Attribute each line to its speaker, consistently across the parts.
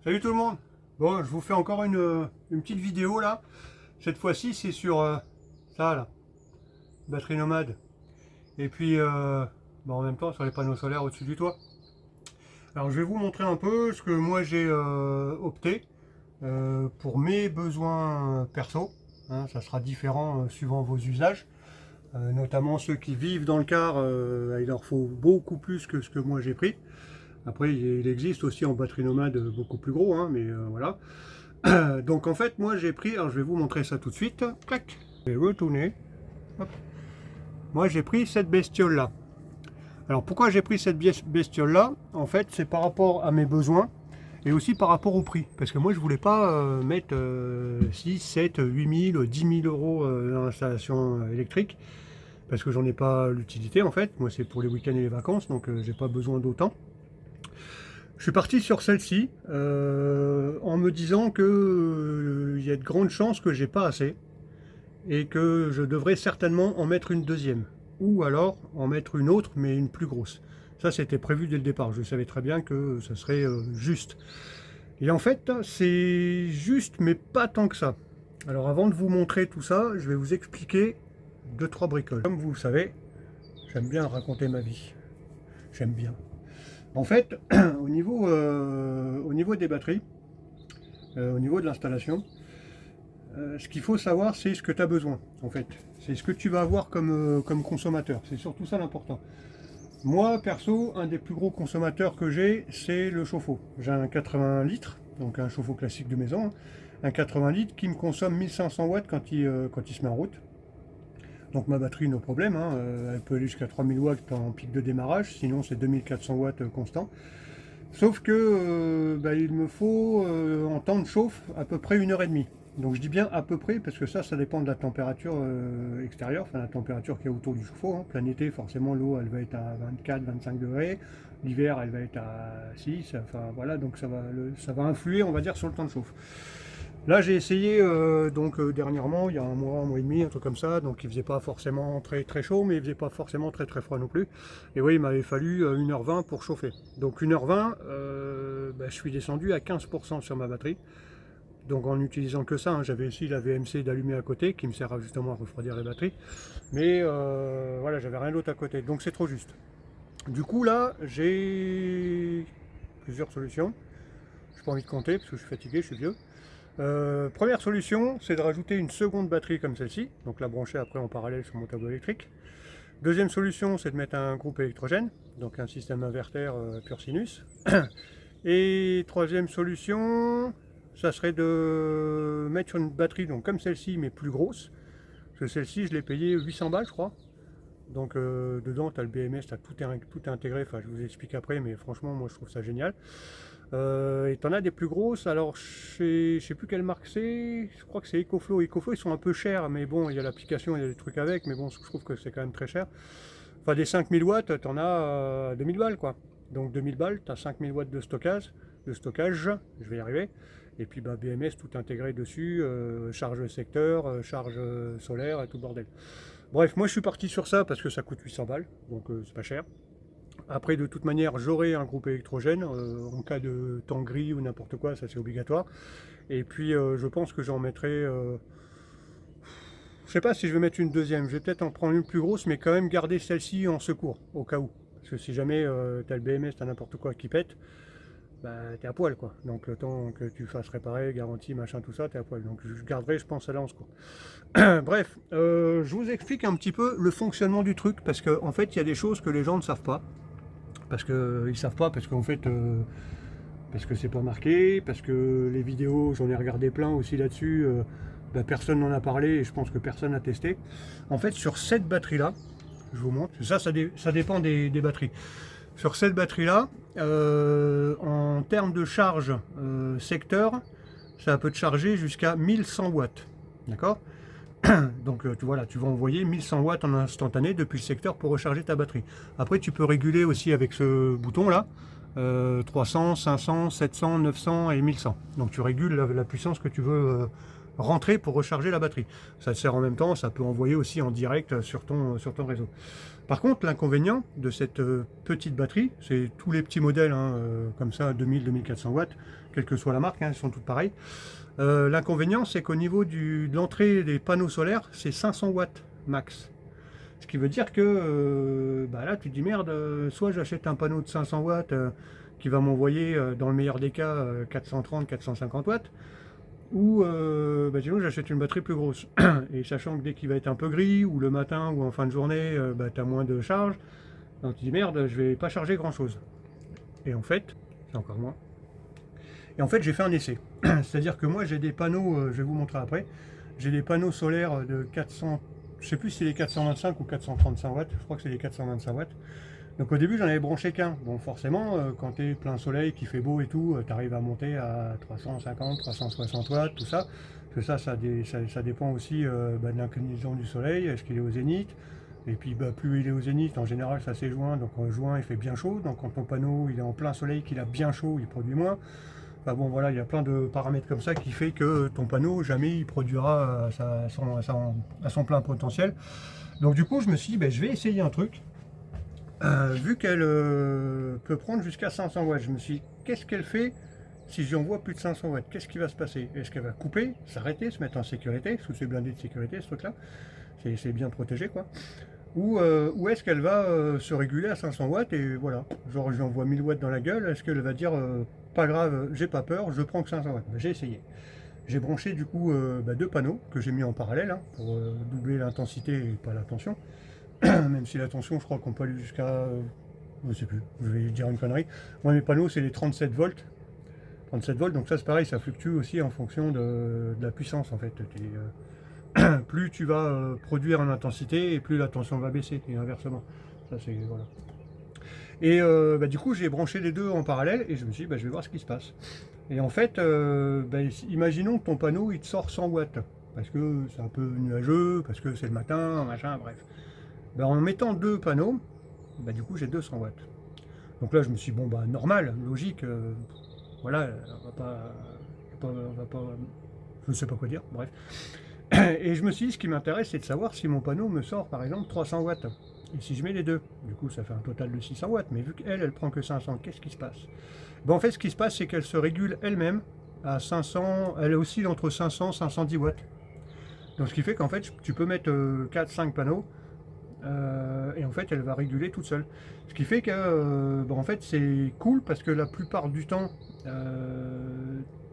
Speaker 1: Salut tout le monde. Bon, je vous fais encore une petite vidéo là. Cette fois-ci, c'est sur ça là, batterie nomade. Et puis, en même temps, sur les panneaux solaires au-dessus du toit. Alors, je vais vous montrer un peu ce que moi j'ai opté pour mes besoins perso. Hein, ça sera différent suivant vos usages. Notamment ceux qui vivent dans le car, il leur faut beaucoup plus que ce que moi j'ai pris. Après, il existe aussi en batterie nomade beaucoup plus gros, hein, mais voilà. Donc en fait, moi j'ai pris, alors je vais vous montrer ça tout de suite. Clac, je vais retourner. Hop. Moi j'ai pris cette bestiole là. Alors pourquoi j'ai pris cette bestiole là? En fait, c'est par rapport à mes besoins et aussi par rapport au prix. Parce que moi je voulais pas mettre 6, 7, 8 000, 10 000 euros dans l'installation électrique. Parce que j'en ai pas l'utilité en fait. Moi c'est pour les week-ends et les vacances, donc j'ai pas besoin d'autant. Je suis parti sur celle-ci en me disant que il y a de grandes chances que j'ai pas assez et que je devrais certainement en mettre une deuxième ou alors en mettre une autre mais une plus grosse. Ça c'était prévu dès le départ, je savais très bien que ça serait juste. Et en fait c'est juste mais pas tant que ça. Alors avant de vous montrer tout ça, je vais vous expliquer 2-3 bricoles. Comme vous le savez, j'aime bien raconter ma vie. J'aime bien. En fait, au niveau des batteries, au niveau de l'installation, ce qu'il faut savoir, c'est ce que tu as besoin, en fait. C'est ce que tu vas avoir comme consommateur. C'est surtout ça l'important. Moi, perso, un des plus gros consommateurs que j'ai, c'est le chauffe-eau. J'ai un 80 litres, donc un chauffe-eau classique de maison, hein, un 80 litres qui me consomme 1500 watts quand il se met en route. Donc ma batterie, no problème, hein, elle peut aller jusqu'à 3000 watts en pic de démarrage, sinon c'est 2400 watts constant. Sauf que il me faut en temps de chauffe à peu près 1h30. Donc je dis bien à peu près parce que ça dépend de la température extérieure, enfin la température qui est autour du chauffe-eau. Hein. Plein été, forcément l'eau elle va être à 24-25 degrés, l'hiver elle va être à 6, enfin voilà, donc ça va influer on va dire sur le temps de chauffe. Là j'ai essayé dernièrement, il y a un mois et demi, un truc comme ça, donc il faisait pas forcément très très chaud, mais il faisait pas forcément très très froid non plus. Et oui, il m'avait fallu 1h20 pour chauffer. Donc 1h20, je suis descendu à 15% sur ma batterie. Donc en n'utilisant que ça, hein, j'avais aussi la VMC d'allumer à côté, qui me sert justement à refroidir les batteries. Mais voilà, j'avais rien d'autre à côté, donc c'est trop juste. Du coup là, j'ai plusieurs solutions. Je n'ai pas envie de compter parce que je suis fatigué, je suis vieux. Première solution, c'est de rajouter une seconde batterie comme celle-ci, donc la brancher après en parallèle sur mon tableau électrique. Deuxième solution, c'est de mettre un groupe électrogène, donc un système inverter pur sinus. Et troisième solution, ça serait de mettre une batterie donc comme celle-ci mais plus grosse, parce que celle-ci je l'ai payée 800 balles je crois. Donc dedans tu as le BMS, tu as tout intégré, enfin je vous explique après, mais franchement moi je trouve ça génial. Et t'en as des plus grosses, alors je sais plus quelle marque c'est, je crois que c'est EcoFlow. EcoFlow ils sont un peu chers, mais bon il y a l'application, il y a des trucs avec, mais bon je trouve que c'est quand même très cher. Enfin des 5000 watts, t'en as 2000 balles quoi. Donc 2000 balles, tu as 5000 watts de stockage, je vais y arriver. Et puis BMS tout intégré dessus, charge secteur, charge solaire et tout le bordel. Bref, moi je suis parti sur ça parce que ça coûte 800 balles, donc c'est pas cher. Après, de toute manière, j'aurai un groupe électrogène en cas de temps gris ou n'importe quoi, ça c'est obligatoire. Et puis, je pense que j'en mettrai. Je sais pas si je vais mettre une deuxième. Je vais peut-être en prendre une plus grosse, mais quand même garder celle-ci en secours, au cas où. Parce que si jamais tu as le BMS, tu as n'importe quoi qui pète, bah t'es à poil quoi. Donc le temps que tu fasses réparer, garantie, machin, tout ça, t'es à poil. Donc je garderai, je pense, celle-là en secours. Bref, je vous explique un petit peu le fonctionnement du truc, parce qu'en fait, il y a des choses que les gens ne savent pas. Parce qu'ils savent pas, parce qu'en fait, parce que c'est pas marqué, parce que les vidéos, j'en ai regardé plein aussi là-dessus, personne n'en a parlé et je pense que personne n'a testé. En fait, sur cette batterie-là, je vous montre, ça dépend des batteries. Sur cette batterie-là, en termes de charge secteur, ça peut te charger jusqu'à 1100 watts. D'accord? Donc voilà, tu vas envoyer 1100 watts en instantané depuis le secteur pour recharger ta batterie. Après tu peux réguler aussi avec ce bouton là, 300, 500, 700, 900 et 1100. Donc tu régules la puissance que tu veux rentrer pour recharger la batterie. Ça te sert en même temps, ça peut envoyer aussi en direct sur ton réseau. Par contre, l'inconvénient de cette petite batterie, c'est tous les petits modèles, hein, comme ça, 2000-2400 watts, quelle que soit la marque, hein, elles sont toutes pareilles. L'inconvénient, c'est qu'au niveau de l'entrée des panneaux solaires, c'est 500 watts max. Ce qui veut dire que bah là, tu te dis merde, soit j'achète un panneau de 500 watts qui va m'envoyer, dans le meilleur des cas, 430-450 watts, ou bah, sinon j'achète une batterie plus grosse. Et sachant que dès qu'il va être un peu gris, ou le matin, ou en fin de journée, bah, tu as moins de charge, donc tu dis merde, je vais pas charger grand chose. Et en fait, c'est encore moins. Et en fait, j'ai fait un essai. C'est-à-dire que moi, j'ai des panneaux, je vais vous montrer après, j'ai des panneaux solaires de 400, je sais plus si c'est les 425 ou 435 watts, je crois que c'est les 425 watts. Donc au début, j'en avais branché qu'un. Bon, forcément, quand tu es plein soleil, qu'il fait beau et tout, tu arrives à monter à 350, 360 watts, tout ça. Parce que ça dépend aussi bah, de l'inclinaison du soleil, est-ce qu'il est au zénith. Et puis bah, plus il est au zénith, en général ça s'éjoint, donc en juin il fait bien chaud. Donc quand ton panneau il est en plein soleil, qu'il a bien chaud, il produit moins. Enfin bon voilà, il y a plein de paramètres comme ça qui fait que ton panneau, jamais il produira à son plein potentiel. Donc du coup je me suis dit, ben, je vais essayer un truc. Vu qu'elle peut prendre jusqu'à 500 watts, je me suis dit, qu'est-ce qu'elle fait si j'y envoie plus de 500 watts? Qu'est-ce qui va se passer? Est-ce qu'elle va couper, s'arrêter, se mettre en sécurité, parce que c'est blindé de sécurité ce truc-là, c'est bien protégé quoi. Ou est-ce qu'elle va se réguler à 500 watts et voilà, genre je lui envoie 1000 watts dans la gueule, est-ce qu'elle va dire pas grave, j'ai pas peur, je prends que 500 watts? Ben, j'ai essayé. J'ai branché du coup bah, deux panneaux que j'ai mis en parallèle hein, pour doubler l'intensité et pas la tension. Même si la tension, je crois qu'on peut aller jusqu'à, je sais plus, je vais dire une connerie. Moi, mes panneaux, c'est les 37 volts. 37 volts, donc ça, c'est pareil, ça fluctue aussi en fonction de la puissance, en fait. Plus tu vas produire en intensité, et plus la tension va baisser, et inversement. Ça, c'est, voilà. Et bah, du coup, j'ai branché les deux en parallèle, et je me suis dit, bah, je vais voir ce qui se passe. Et en fait, bah, imaginons que ton panneau, il te sort 100 watts. Parce que c'est un peu nuageux, parce que c'est le matin, machin, bref. Ben, en mettant deux panneaux, ben, du coup j'ai 200 watts. Donc là je me suis dit, bon bah normal, logique, voilà, on va pas, je ne sais pas quoi dire, bref. Et je me suis dit, ce qui m'intéresse c'est de savoir si mon panneau me sort par exemple 300 watts. Et si je mets les deux, du coup ça fait un total de 600 watts, mais vu qu'elle, elle prend que 500, qu'est-ce qui se passe? Ben, en fait ce qui se passe c'est qu'elle se régule elle-même à 500, elle oscille entre 500 et 510 watts. Donc ce qui fait qu'en fait tu peux mettre 4-5 panneaux, et en fait elle va réguler toute seule. Ce qui fait que en fait c'est cool parce que la plupart du temps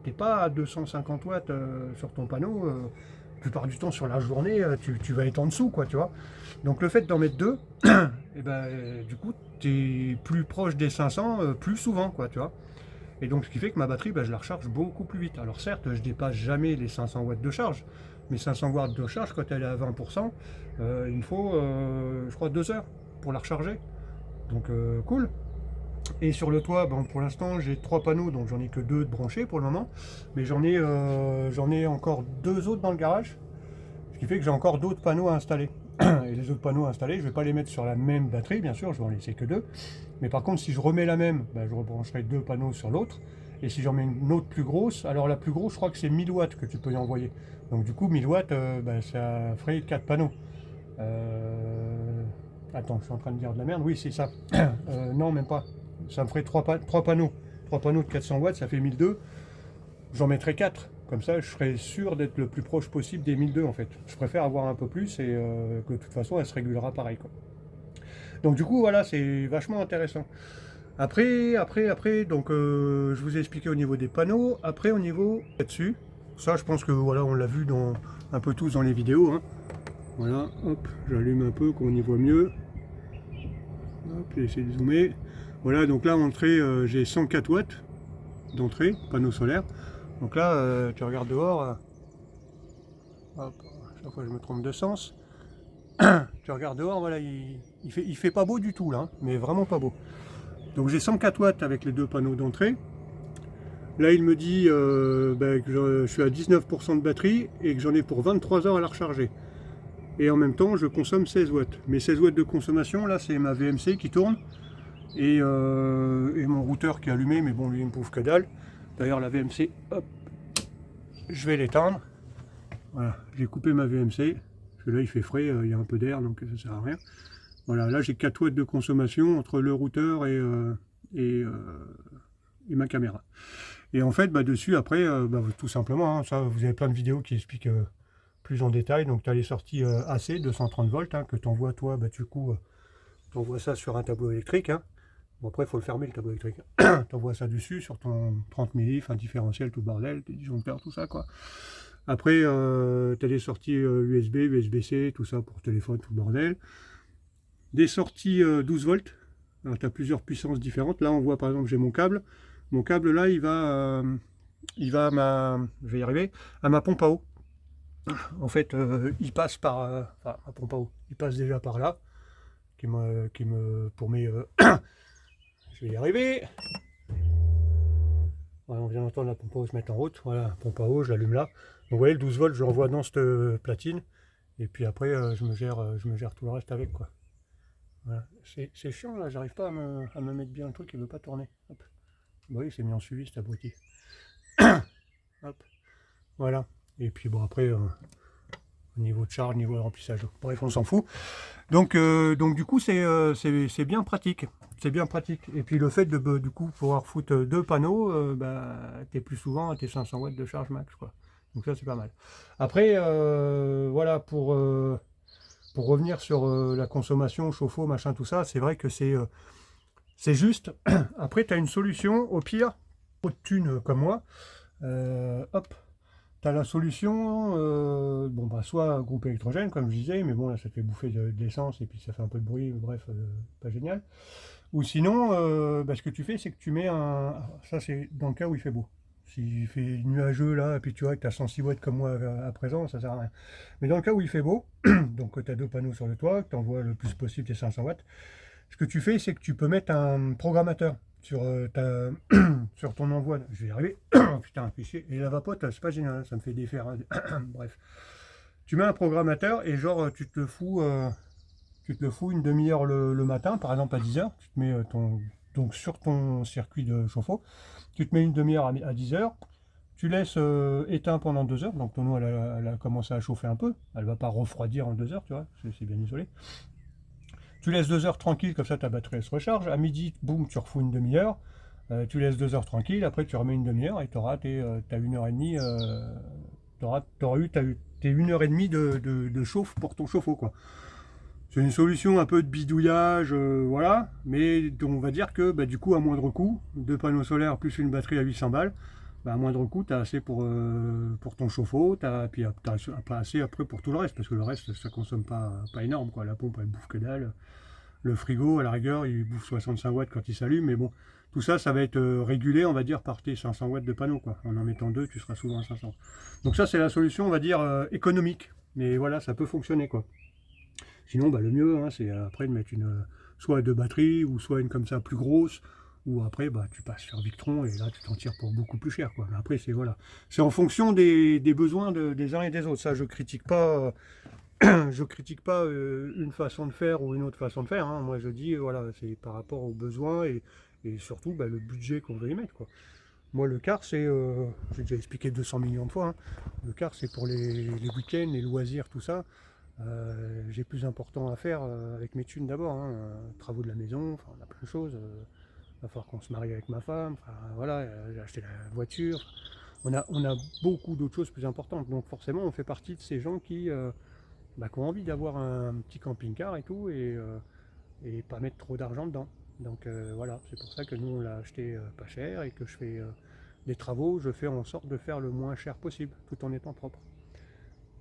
Speaker 1: t'es pas à 250 watts sur ton panneau, la plupart du temps sur la journée tu vas être en dessous quoi, tu vois. Donc le fait d'en mettre deux, et ben, du coup tu es plus proche des 500 plus souvent quoi, tu vois. Et donc ce qui fait que ma batterie, je la recharge beaucoup plus vite. Alors certes, je dépasse jamais les 500 watts de charge, mais 500 watts de charge, quand elle est à 20%, il me faut, je crois, 2 heures pour la recharger. Donc cool. Et sur le toit, pour l'instant, j'ai 3 panneaux, donc j'en ai que 2 de branchés pour le moment. Mais j'en ai encore 2 autres dans le garage, ce qui fait que j'ai encore d'autres panneaux à installer. Et les autres panneaux installés, je ne vais pas les mettre sur la même batterie, bien sûr, je vais en laisser que 2. Mais par contre, si je remets la même, je rebrancherai 2 panneaux sur l'autre. Et si j'en mets une autre plus grosse, alors la plus grosse, je crois que c'est 1000 watts que tu peux y envoyer. Donc du coup, 1000 watts, ça ferait 4 panneaux. Attends, je suis en train de dire de la merde. Oui, c'est ça. Non, même pas. Ça me ferait 3 panneaux. 3 panneaux de 400 watts, ça fait 1002. J'en mettrai 4. Comme ça, je serai sûr d'être le plus proche possible des 1002 en fait. Je préfère avoir un peu plus et que de toute façon, elle se régulera pareil, quoi. Donc du coup, voilà, c'est vachement intéressant. Après, donc je vous ai expliqué au niveau des panneaux. Après, au niveau là-dessus, ça, je pense que voilà, on l'a vu un peu tous dans les vidéos. Hein. Voilà, hop, j'allume un peu, qu'on y voit mieux. Hop, j'essaie de zoomer. Voilà, donc là, entrée, j'ai 104 watts d'entrée, panneau solaire. Donc là, tu regardes dehors, hop, chaque fois je me trompe de sens. Tu regardes dehors, voilà, il fait pas beau du tout là, hein, mais vraiment pas beau. Donc j'ai 104 watts avec les 2 panneaux d'entrée. Là il me dit que je suis à 19% de batterie et que j'en ai pour 23 heures à la recharger. Et en même temps je consomme 16 watts. Mais 16 watts de consommation, là c'est ma VMC qui tourne. et mon routeur qui est allumé, mais bon, lui, il me prouve que dalle. D'ailleurs, la VMC, hop, je vais l'éteindre. Voilà, j'ai coupé ma VMC, parce que là, il fait frais, il y a un peu d'air, donc ça sert à rien. Voilà, là, j'ai 4 watts de consommation entre le routeur et ma caméra. Et en fait, dessus, après, tout simplement, hein, ça, vous avez plein de vidéos qui expliquent plus en détail. Donc, tu as les sorties AC, 230 volts, hein, que tu envoies, toi, du coup, tu envoies ça sur un tableau électrique. Hein. Bon, après, il faut le fermer, le tableau électrique. Tu envoies ça dessus, sur ton 30 millif, un différentiel, tout bordel, tes disjoncteurs, tout ça, quoi. Après, tu as des sorties USB, USB-C, tout ça pour téléphone, tout le bordel. Des sorties 12 volts. Alors, tu as plusieurs puissances différentes. Là, on voit, par exemple, j'ai mon câble. Mon câble, là, il va à je vais y arriver, à ma pompe à eau. En fait, il passe par, enfin, ma pompe à eau, il passe déjà par là, pour mes, je vais y arriver. Voilà, on vient d'entendre la pompe à eau se mettre en route. Voilà, la pompe à eau, je l'allume là. Donc, vous voyez, le 12 volts, je l'envoie dans cette platine. Et puis après, je me gère tout le reste avec, quoi. Voilà. C'est chiant, là, j'arrive pas à me mettre bien le truc, il veut pas tourner. Hop. Bah oui, c'est mis en suivi, cet abruti. Hop. Voilà. Et puis bon, après, au niveau de charge, niveau de remplissage. Bref, on s'en fout. Donc du coup, c'est bien pratique. C'est bien pratique. Et puis le fait de du coup pouvoir foutre 2 panneaux, t'es plus souvent à tes 500 watts de charge max, quoi. Donc ça, c'est pas mal. Après, voilà, pour revenir sur la consommation, chauffe-eau, machin, tout ça, c'est vrai que c'est juste. Après, tu as une solution, au pire, trop de thunes comme moi. Hop, tu as la solution, soit groupe électrogène, comme je disais, mais bon, là, ça te fait bouffer de l'essence et puis ça fait un peu de bruit, bref, pas génial. Ou sinon, ce que tu fais, c'est que tu mets ça, c'est dans le cas où il fait beau. S'il fait nuageux, là, et puis tu vois que tu as 106 watts comme moi à présent, ça sert à rien. Mais dans le cas où il fait beau, donc tu as 2 panneaux sur le toit, que tu envoies le plus possible tes 500 watts, ce que tu fais, c'est que tu peux mettre un programmateur sur, sur ton envoi. Je vais y arriver. Putain, un fichier. Et la vapote, c'est pas génial, ça me fait défaire. Bref. Tu mets un programmateur et genre, tu te le fous une demi-heure le matin, par exemple à 10h. Tu te mets donc sur ton circuit de chauffe-eau. Tu te mets une demi-heure à 10h. Tu laisses éteint pendant 2 heures. Donc ton eau, elle a commencé à chauffer un peu. Elle ne va pas refroidir en 2 heures, tu vois. C'est bien isolé. Tu laisses 2 heures tranquille, comme ça ta batterie elle se recharge. À midi, boum, tu refous une demi-heure. Tu laisses 2 heures tranquille, après tu remets une demi-heure et tu auras ta 1h30. T'auras eu tes 1h30 de chauffe pour ton chauffe-eau, quoi. C'est une solution un peu de bidouillage, voilà. Mais on va dire que du coup, à moindre coût, 2 panneaux solaires plus une batterie à 800 balles, à moindre coût, tu as assez pour ton chauffe-eau, puis tu as pas assez après pour tout le reste, parce que le reste, ça consomme pas énorme, quoi. La pompe, elle bouffe que dalle. Le frigo, à la rigueur, il bouffe 65 watts quand il s'allume, mais bon, tout ça, ça va être régulé, on va dire, par tes 500 watts de panneau, quoi. En mettant 2, tu seras souvent à 500. Donc ça, c'est la solution, on va dire, économique. Mais voilà, ça peut fonctionner, quoi. Sinon, le mieux, hein, c'est après de mettre soit 2 batteries, ou soit une comme ça plus grosse, ou après, tu passes sur Victron, et là, tu t'en tires pour beaucoup plus cher, quoi. Mais après, c'est voilà. C'est en fonction des besoins des uns et des autres. Ça, je critique pas... je critique pas une façon de faire ou une autre façon de faire, hein. Moi je dis voilà, c'est par rapport aux besoins et surtout le budget qu'on veut y mettre, quoi. Moi le car c'est, j'ai déjà expliqué 200 millions de fois, hein. Le car c'est pour les week-ends, les loisirs, tout ça. J'ai plus important à faire avec mes thunes d'abord, hein. Travaux de la maison, enfin on a plein de choses. Il va falloir qu'on se marie avec ma femme, enfin voilà, j'ai acheté la voiture. On a beaucoup d'autres choses plus importantes, donc forcément on fait partie de ces gens qui ont envie d'avoir un petit camping-car et tout, et pas mettre trop d'argent dedans. Donc voilà, c'est pour ça que nous on l'a acheté pas cher, et que je fais des travaux, je fais en sorte de faire le moins cher possible, tout en étant propre.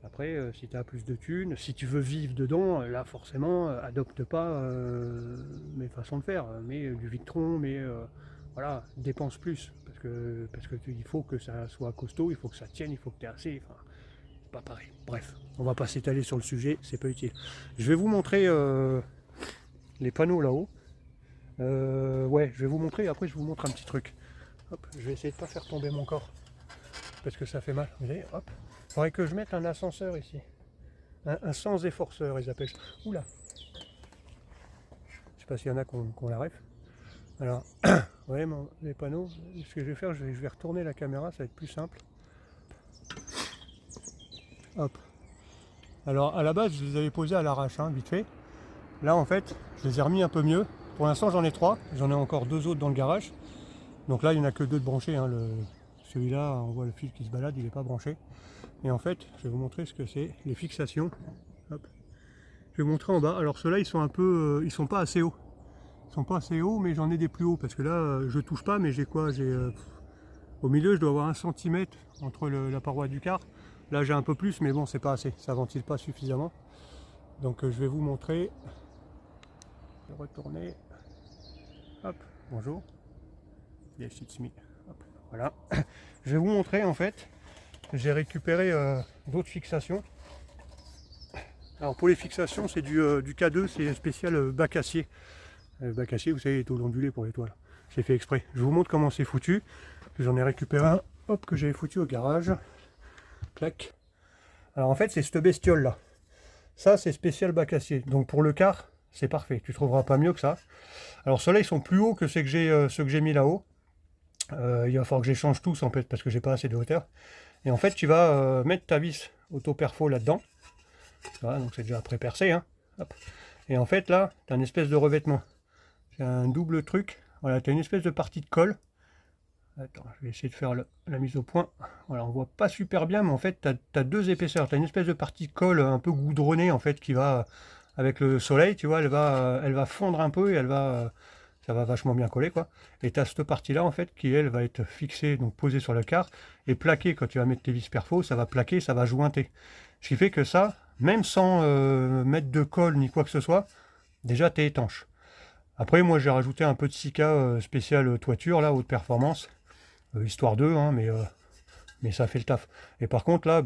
Speaker 1: Après, si tu as plus de thunes, si tu veux vivre dedans, là forcément, adopte pas mes façons de faire, mais du Victron, mais voilà, dépense plus, parce que il faut que ça soit costaud, il faut que ça tienne, il faut que tu aies assez, enfin, pas pareil. Bref, on va pas s'étaler sur le sujet, c'est pas utile. Je vais vous montrer les panneaux là-haut. Ouais, je vais vous montrer, après je vous montre un petit truc. Hop, je vais essayer de pas faire tomber mon corps, parce que ça fait mal. Vous voyez, hop. Il faudrait que je mette un ascenseur ici. Un sans efforceur, ils appellent. Oula. Je sais pas s'il y en a qu'on la ref. Alors, vous voyez les panneaux, ce que je vais faire, je vais retourner la caméra, ça va être plus simple. Hop. Alors à la base, je les avais posés à l'arrache, hein, vite fait. Là en fait, je les ai remis un peu mieux. Pour l'instant j'en ai 3, j'en ai encore 2 autres dans le garage. Donc là il n'y en a que 2 de branchés, hein. Celui-là, on voit le fil qui se balade, il n'est pas branché. Et en fait, je vais vous montrer ce que c'est, les fixations. Hop. Je vais vous montrer en bas. Alors ceux-là ils sont un peu, ils sont pas assez hauts. Ils sont pas assez hauts, mais j'en ai des plus hauts parce que là je touche pas, mais j'ai quoi, au milieu je dois avoir 1 centimètre entre la paroi du car. Là j'ai un peu plus, mais bon c'est pas assez, ça ventile pas suffisamment. Donc je vais vous montrer. Je vais retourner. Hop, bonjour. Yes, it's me. Hop, voilà. Je vais vous montrer en fait. J'ai récupéré d'autres fixations. Alors pour les fixations, c'est du K2, c'est spécial bac acier. Bac acier, vous savez, les tôles ondulées pour les toiles. C'est fait exprès. Je vous montre comment c'est foutu. J'en ai récupéré un, hop, que j'avais foutu au garage. Clac. Alors en fait, c'est cette bestiole là. Ça, c'est spécial bac acier. Donc pour le car, c'est parfait. Tu trouveras pas mieux que ça. Alors ceux-là, ils sont plus hauts que ceux que j'ai mis là-haut. Il va falloir que j'échange tous en fait, parce que j'ai pas assez de hauteur. Et en fait, tu vas mettre ta vis auto-perfo là-dedans. Voilà, donc c'est déjà pré-percé. Hein. Hop. Et en fait, là, tu as une espèce de revêtement. C'est un double truc. Voilà, tu as une espèce de partie de colle. Attends, je vais essayer de faire la mise au point. Voilà, on voit pas super bien, mais en fait, tu as 2 épaisseurs. Tu as une espèce de partie de colle un peu goudronnée, en fait, qui va, avec le soleil, tu vois, elle va fondre un peu et ça va vachement bien coller, quoi. Et tu as cette partie-là, en fait, qui, elle, va être fixée, donc posée sur le car, et plaquée, quand tu vas mettre tes vis perfo, ça va plaquer, ça va jointer. Ce qui fait que ça, même sans mettre de colle ni quoi que ce soit, déjà, tu es étanche. Après, moi, j'ai rajouté un peu de silica spécial toiture, là, haute performance. Histoire d'eux, hein, mais ça fait le taf. Et par contre là,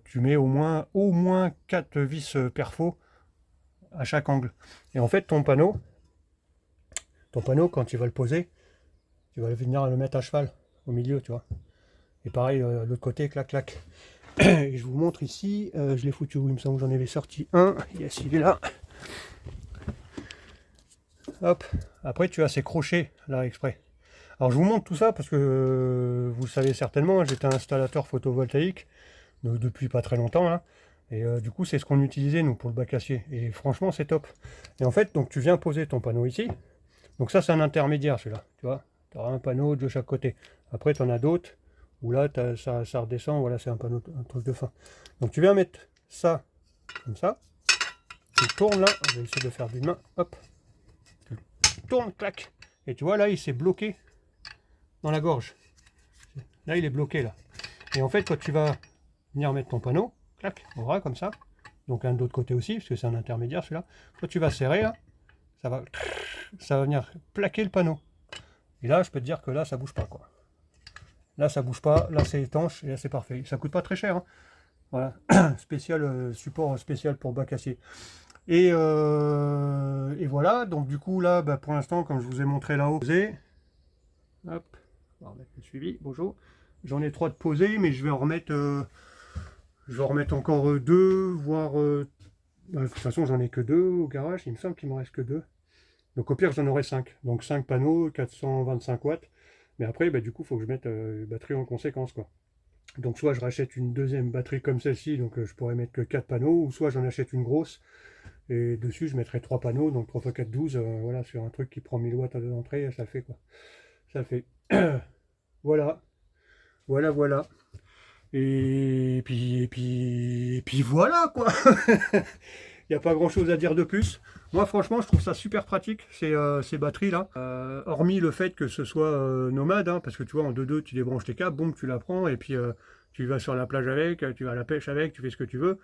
Speaker 1: tu mets au moins 4 vis perfo à chaque angle. Et en fait ton panneau quand tu vas le poser, tu vas venir le mettre à cheval au milieu, tu vois. Et pareil de l'autre côté, clac clac. Et je vous montre ici, je l'ai foutu où, il me semble que j'en avais sorti un. Yes, il est là. Hop, après tu as ces crochets là exprès. Alors je vous montre tout ça parce que vous le savez certainement, j'étais installateur photovoltaïque depuis pas très longtemps là. Et du coup c'est ce qu'on utilisait nous pour le bac acier. Et franchement c'est top. Et en fait donc tu viens poser ton panneau ici. Donc ça c'est un intermédiaire celui-là. Tu vois, tu auras un panneau de chaque côté. Après tu en as d'autres où là ça redescend, voilà c'est un panneau, un truc de fin. Donc tu viens mettre ça comme ça. Tu tournes là, je vais essayer de faire d'une main. Hop. Tu tournes, clac. Et tu vois là il s'est bloqué dans la gorge. Là il est bloqué là. Et en fait quand tu vas venir mettre ton panneau, clac, voilà comme ça. Donc un de l'autre côté aussi, parce que c'est un intermédiaire celui-là. Quand tu vas serrer là, ça va venir plaquer le panneau. Et là je peux te dire que là ça bouge pas quoi. Là ça bouge pas, là c'est étanche et là c'est parfait. Ça coûte pas très cher. Hein. Voilà, spécial support spécial pour bac acier. Et voilà, donc du coup là, pour l'instant, comme je vous ai montré là-haut, hop, on va remettre le suivi, bonjour. J'en ai 3 de posés, mais je vais en remettre, encore 2, voire, de toute façon j'en ai que 2 au garage, il me semble qu'il me reste que 2. Donc au pire j'en aurai 5, donc 5 panneaux, 425 watts. Mais après, du coup, il faut que je mette batterie en conséquence, quoi. Donc soit je rachète une deuxième batterie comme celle-ci, donc je pourrais mettre que 4 panneaux, ou soit j'en achète une grosse, et dessus je mettrai 3 panneaux, donc 3 x 4, 12, voilà, sur un truc qui prend 1000 watts à l'entrée, ça fait quoi. Ça fait. Voilà. Voilà. Et puis voilà quoi. Il n'y a pas grand chose à dire de plus. Moi franchement je trouve ça super pratique ces batteries là. Hormis le fait que ce soit nomade, hein, parce que tu vois en 2-2 tu débranches tes câbles, boum tu la prends et puis tu vas sur la plage avec, tu vas à la pêche avec, tu fais ce que tu veux.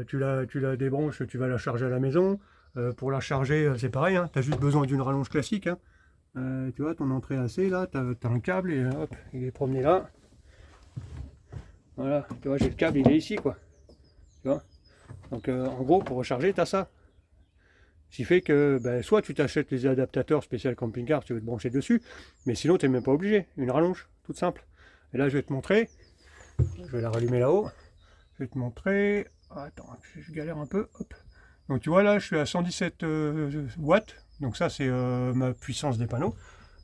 Speaker 1: Tu la débranches, tu vas la charger à la maison. Pour la charger c'est pareil, hein, tu as juste besoin d'une rallonge classique. Hein. Tu vois ton entrée AC là, tu as un câble et hop, il est promené là. Voilà, tu vois j'ai le câble, il est ici quoi. Tu vois. Donc en gros pour recharger tu as ça. Ce qui fait que soit tu t'achètes les adaptateurs spécial camping-car, tu veux te brancher dessus, mais sinon tu n'es même pas obligé. Une rallonge, toute simple. Et là je vais te montrer, je vais la rallumer là-haut, je vais te montrer, attends, je galère un peu, hop. Donc tu vois là, je suis à 117 watts. Donc ça, c'est ma puissance des panneaux.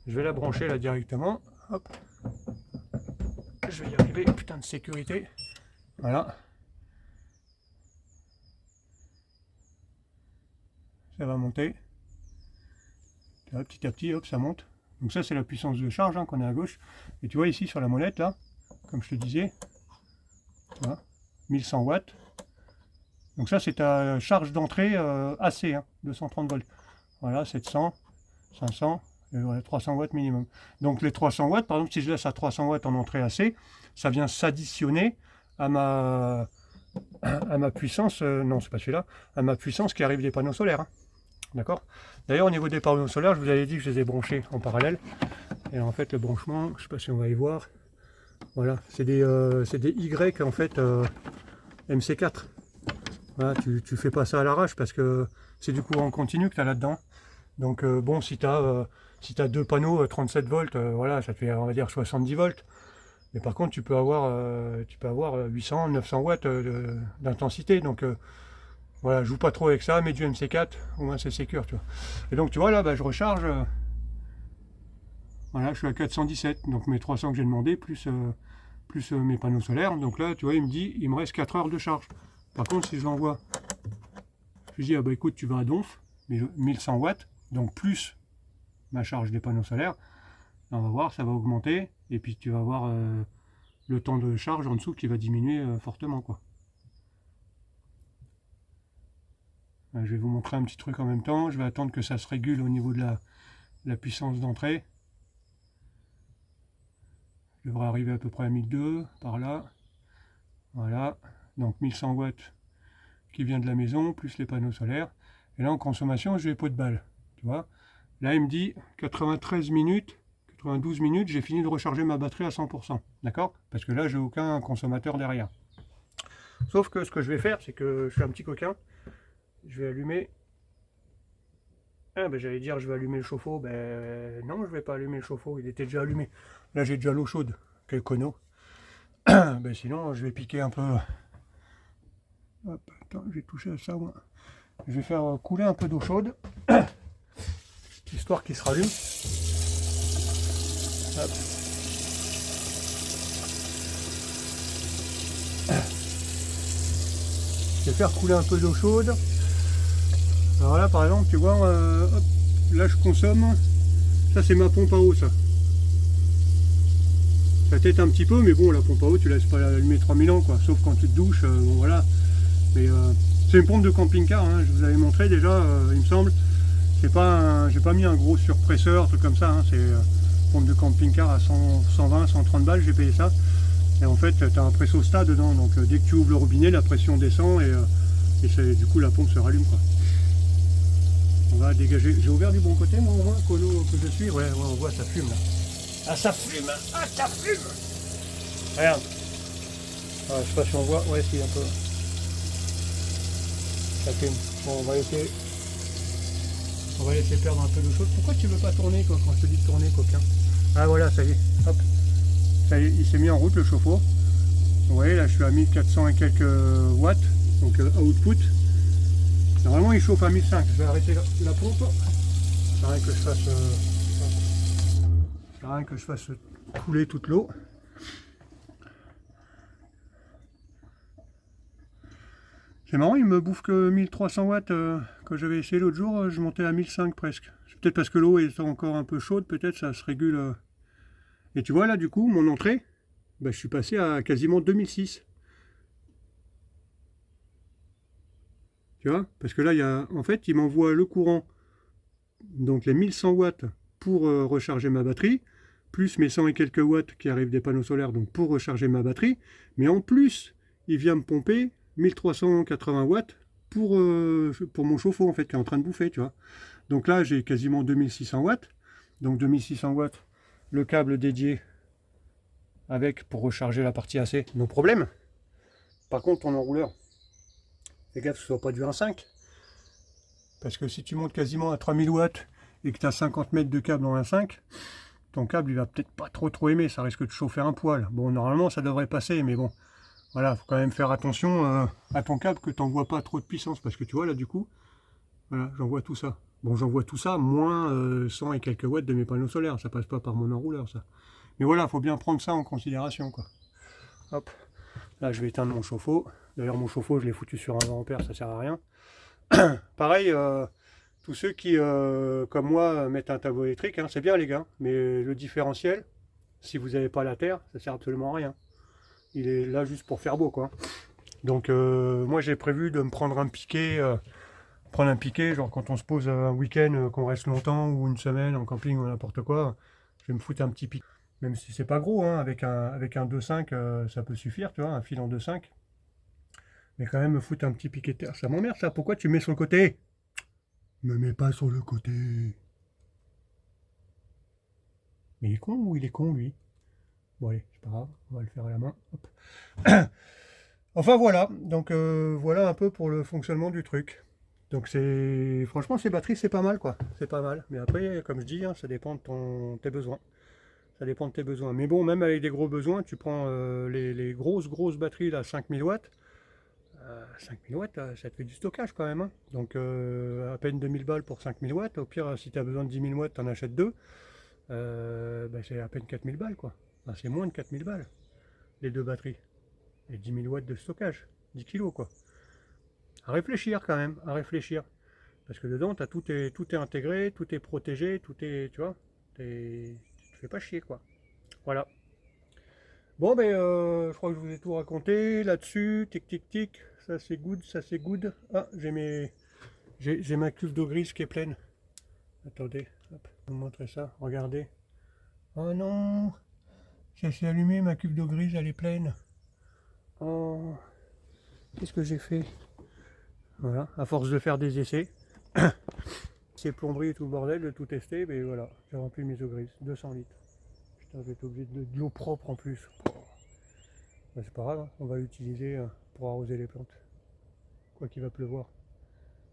Speaker 1: Je vais la brancher là directement. Hop. Je vais y arriver. Putain de sécurité. Voilà. Ça va monter. Là, petit à petit, hop, ça monte. Donc ça, c'est la puissance de charge qu'on a à gauche. Et tu vois ici sur la molette, là, comme je te disais, voilà, 1100 watts. Donc ça, c'est ta charge d'entrée AC, 230 volts. Voilà, 700, 500, et voilà, 300 watts minimum. Donc les 300 watts, par exemple, si je laisse à 300 watts en entrée AC, ça vient s'additionner à ma puissance, non, c'est pas celui-là, à ma puissance qui arrive des panneaux solaires. D'accord? D'ailleurs, au niveau des panneaux solaires, je vous avais dit que je les ai branchés en parallèle. Et en fait, le branchement, je sais pas si on va y voir. Voilà, c'est des Y en fait MC4. Voilà, tu fais pas ça à l'arrache parce que c'est du courant continu que tu as là-dedans. Donc bon, si tu as deux panneaux 37 volts, voilà, ça te fait on va dire 70 volts. Mais par contre, tu peux avoir 800, 900 watts d'intensité. Donc voilà, joue pas trop avec ça, mets du MC4, au moins c'est sécure, tu vois. Et donc tu vois là, bah, je recharge. Voilà, je suis à 417, donc mes 300 que j'ai demandé, plus mes panneaux solaires. Donc là, tu vois, il me dit, il me reste 4 heures de charge. Par contre, si je l'envoie, je lui dis, ah bah écoute, tu vas à Donf, 1100 watts, donc plus ma charge des panneaux solaires. Là, on va voir, ça va augmenter, et puis tu vas voir le temps de charge en dessous qui va diminuer fortement, quoi. Là, je vais vous montrer un petit truc en même temps. Je vais attendre que ça se régule au niveau de la puissance d'entrée. Je devrais arriver à peu près à 1200 par là. Voilà, donc 1100 watts qui vient de la maison, plus les panneaux solaires. Et là en consommation, je vais pot de balle. Tu vois, là il me dit 93 minutes, 92 minutes, j'ai fini de recharger ma batterie à 100%. D'accord? Parce que là, j'ai aucun consommateur derrière. Sauf que ce que je vais faire, c'est que je suis un petit coquin. Je vais allumer. Ah ben j'allais dire je vais allumer le chauffe-eau, ben non je vais pas allumer le chauffe-eau, il était déjà allumé. Là j'ai déjà l'eau chaude, quel conneau. Ben sinon je vais piquer un peu. Hop, attends, j'ai touché à ça moi. Je vais faire couler un peu d'eau chaude, histoire qu'il se rallume. Hop. Je vais faire couler un peu d'eau chaude. Alors là par exemple tu vois, hop, là je consomme, ça c'est ma pompe à eau ça. Ça tête un petit peu mais bon la pompe à eau tu laisses pas l'allumer 3000 ans quoi, sauf quand tu te douches, bon voilà. Mais c'est une pompe de camping-car, je vous avais montré déjà, il me semble. C'est pas j'ai pas mis un gros surpresseur, truc comme ça, c'est pompe de camping-car à 120, 130 balles, j'ai payé ça. Et en fait tu as un pressostat dedans, donc dès que tu ouvres le robinet la pression descend et du coup la pompe se rallume quoi. On va dégager. J'ai ouvert du bon côté, moi, au moins, que je suis. Ouais, on voit, ça fume, là. Ah, ça fume. Ah, ça fume. Regarde. Ah, je sais pas si on voit. Ouais, si, un peu. Ça fume. Bon, on va laisser perdre un peu de choses. Pourquoi tu veux pas tourner, quoi, quand je te dis de tourner, coquin? Ah, voilà, ça y est. Hop. Ça y est, il s'est mis en route, le chauffe-eau. Vous voyez, là, je suis à 1400 et quelques watts. Donc, output. Normalement il chauffe à 1500, je vais arrêter la pompe. C'est rien que je fasse couler toute l'eau. C'est marrant, il me bouffe que 1300 watts. Quand j'avais essayé l'autre jour, je montais à 1500 presque. C'est peut-être parce que l'eau est encore un peu chaude, peut-être ça se régule. Et tu vois là du coup, mon entrée, bah, je suis passé à quasiment 2006. Tu vois, parce que là, en fait, il m'envoie le courant, donc les 1100 watts pour recharger ma batterie, plus mes 100 et quelques watts qui arrivent des panneaux solaires, donc pour recharger ma batterie. Mais en plus, il vient me pomper 1380 watts pour mon chauffe-eau, en fait, qui est en train de bouffer, tu vois. Donc là, j'ai quasiment 2600 watts. Donc 2600 watts, le câble dédié pour recharger la partie AC, nos problèmes. Par contre, ton enrouleur, fais gaffe que ce soit pas du 1.5. Parce que si tu montes quasiment à 3000 watts et que tu as 50 mètres de câble en 1.5, ton câble il va peut-être pas trop aimer, ça risque de chauffer un poil. Bon, normalement ça devrait passer, mais bon, Voilà, faut quand même faire attention à ton câble que tu n'envoies pas trop de puissance, parce que tu vois là du coup, voilà, j'envoie tout ça. Bon, j'envoie tout ça, moins 100 et quelques watts de mes panneaux solaires, ça passe pas par mon enrouleur ça. Mais voilà, faut bien prendre ça en considération quoi. Hop, là je vais éteindre mon chauffe-eau. D'ailleurs mon chauffe-eau je l'ai foutu sur 1 ampère, ça sert à rien. Pareil, tous ceux qui, comme moi, mettent un tableau électrique, hein, c'est bien les gars, mais le différentiel, si vous n'avez pas la terre, ça sert absolument à rien. Il est là juste pour faire beau quoi. Donc moi j'ai prévu de me prendre un piquet, genre quand on se pose un week-end, qu'on reste longtemps ou une semaine en camping ou n'importe quoi, je vais me foutre un petit piquet. Même si c'est pas gros, hein, avec un 2.5 ça peut suffire, tu vois, un fil en 2.5. Mais quand même me foutre un petit piquet de terre, ça m'emmerde ça, pourquoi tu mets sur le côté? Me mets pas sur le côté. Mais il est con ou il est con lui? Bon allez, c'est pas grave, on va le faire à la main. Hop. Enfin voilà, donc voilà un peu pour le fonctionnement du truc. Donc c'est franchement ces batteries c'est pas mal quoi, c'est pas mal. Mais après comme je dis, hein, ça dépend de tes besoins. Ça dépend de tes besoins. Mais bon, même avec des gros besoins, tu prends les grosses batteries là, 5000 watts. 5000 watts, ça te fait du stockage quand même. Hein. Donc à peine 2000 balles pour 5000 watts. Au pire, si tu as besoin de 10 000 watts, tu en achètes deux. C'est à peine 4000 balles quoi. Enfin, c'est moins de 4000 balles, les deux batteries. Et 10 000 watts de stockage, 10 kilos quoi. À réfléchir quand même, à réfléchir. Parce que dedans, tout est intégré, tout est protégé, tout est, tu vois, tu te fais pas chier quoi. Voilà. Bon ben, je crois que je vous ai tout raconté là-dessus. Tic tic tic, ça c'est good, ça c'est good. Ah, j'ai ma cuve d'eau grise qui est pleine. Attendez, hop, je vais vous montrer ça. Regardez. Oh non, ça s'est allumé, ma cuve d'eau grise, elle est pleine. Oh, qu'est-ce que j'ai fait? Voilà, à force de faire des essais, c'est plomberie et tout le bordel, de tout tester, mais voilà, j'ai rempli mes eaux grises, 200 litres. Putain, je vais être obligé de l'eau propre en plus. Ben, c'est pas grave, hein, on va l'utiliser pour arroser les plantes. Quoi qu'il va pleuvoir.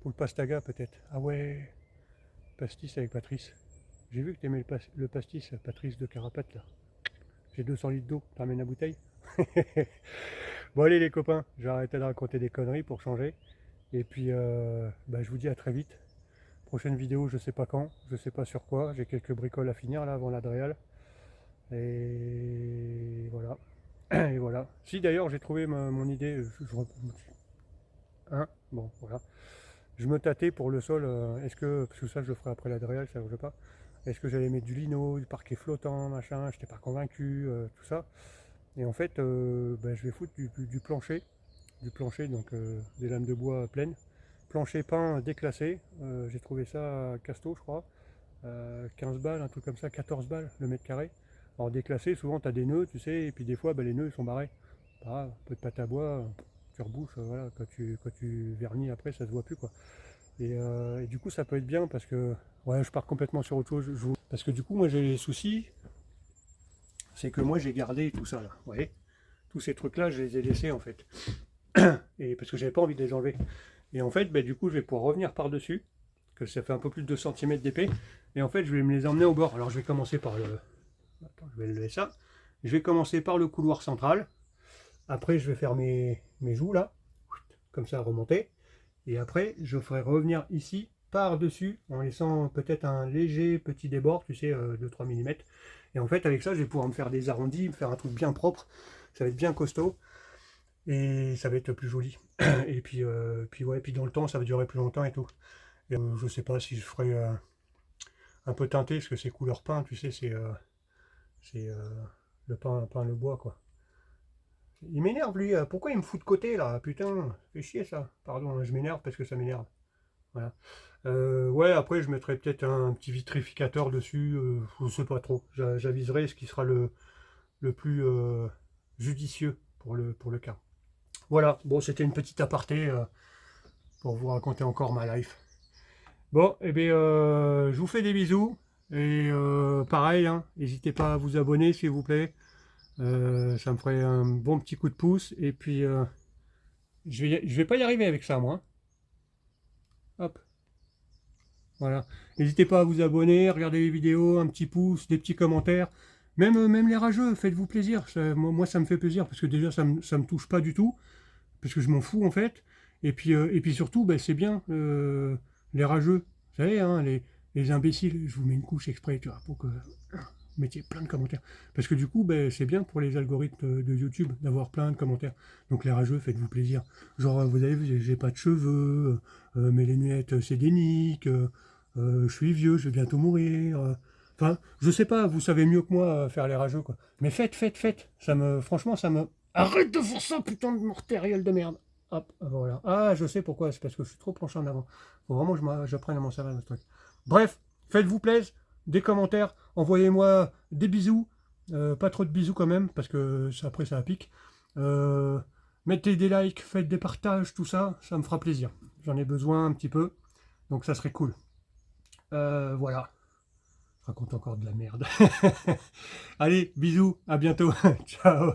Speaker 1: Pour le pastaga peut-être. Ah ouais, pastis avec Patrice. J'ai vu que t'aimais le pastis Patrice de Carapate là. J'ai 200 litres d'eau, t'amènes la bouteille? Bon allez les copains, je vais arrêter de raconter des conneries pour changer. Et puis je vous dis à très vite. Prochaine vidéo, je sais pas quand, je sais pas sur quoi. J'ai quelques bricoles à finir là avant l'Adréal. Et voilà. Et voilà. Si d'ailleurs j'ai trouvé mon idée, hein, bon voilà. Je me tâtais pour le sol, est-ce que, parce que ça je le ferai après l'Adréal, ça ne veut pas. Est-ce que j'allais mettre du lino, du parquet flottant, machin, j'étais pas convaincu, tout ça. Et en fait, je vais foutre du plancher, donc des lames de bois pleines. Plancher peint déclassé, j'ai trouvé ça à Casto, je crois. 15 balles, un truc comme ça, 14 balles le mètre carré. Alors déclassé, souvent tu as des nœuds, tu sais, et puis des fois les nœuds ils sont barrés. Un peu de pâte à bois, tu rebouches, voilà, quand tu vernis après ça se voit plus quoi. Et du coup ça peut être bien parce que, ouais je pars complètement sur autre chose, parce que du coup moi j'ai les soucis, c'est que moi j'ai gardé tout ça là, vous voyez, tous ces trucs là je les ai laissés en fait, et parce que j'avais pas envie de les enlever. Et en fait du coup je vais pouvoir revenir par dessus, que ça fait un peu plus de 2 cm d'épais, et en fait je vais me les emmener au bord. Alors je vais commencer par le, attends, je vais lever ça, je vais commencer par le couloir central, après je vais faire mes joues là, comme ça remonter. Et après, je ferai revenir ici par-dessus en laissant peut-être un léger petit débord, tu sais, 2-3 mm. Et en fait, avec ça, je vais pouvoir me faire des arrondis, me faire un truc bien propre. Ça va être bien costaud et ça va être plus joli. Et puis dans le temps, ça va durer plus longtemps et tout. Et, je sais pas si je ferai un peu teinté, parce que c'est couleur peint, tu sais, c'est le peint le bois, quoi. Il m'énerve lui, pourquoi il me fout de côté là? Putain, fait chier ça. Pardon, hein, je m'énerve parce que ça m'énerve. Voilà. Ouais, après je mettrai peut-être un petit vitrificateur dessus, je sais pas trop. J'aviserai ce qui sera le plus judicieux pour le cas. Voilà, bon c'était une petite aparté pour vous raconter encore ma life. Bon, et bien je vous fais des bisous. Et pareil, hein, n'hésitez pas à vous abonner s'il vous plaît. Ça me ferait un bon petit coup de pouce. Et puis je vais pas y arriver avec ça moi. Hop. Voilà. N'hésitez pas à vous abonner, regarder les vidéos, un petit pouce, des petits commentaires. Même les rageux, faites-vous plaisir. Moi, ça me fait plaisir parce que déjà, ça me touche pas du tout, parce que je m'en fous en fait. Et puis surtout, ben, c'est bien, les rageux. Vous savez, hein, les imbéciles, je vous mets une couche exprès, tu vois, pour que vous mettiez plein de commentaires. Parce que du coup, ben, c'est bien pour les algorithmes de YouTube d'avoir plein de commentaires. Donc les rageux, faites-vous plaisir. Genre, vous avez vu, j'ai pas de cheveux, mais les lunettes, c'est des nicks, je suis vieux, je vais bientôt mourir. Enfin, je sais pas, vous savez mieux que moi faire les rageux, quoi. Mais faites. Franchement, ça me... Arrête de faire ça, putain de mortériel de merde. Hop, voilà. Ah, je sais pourquoi, c'est parce que je suis trop penché en avant. Faut vraiment que j'apprenne à m'en servir de ce truc. Bref, faites-vous plaisir, des commentaires, envoyez-moi des bisous. Pas trop de bisous quand même, parce que après ça pique. Euh, Mettez des likes, faites des partages, tout ça, ça me fera plaisir. J'en ai besoin un petit peu, donc ça serait cool. Voilà. Je raconte encore de la merde. Allez, bisous, à bientôt. Ciao.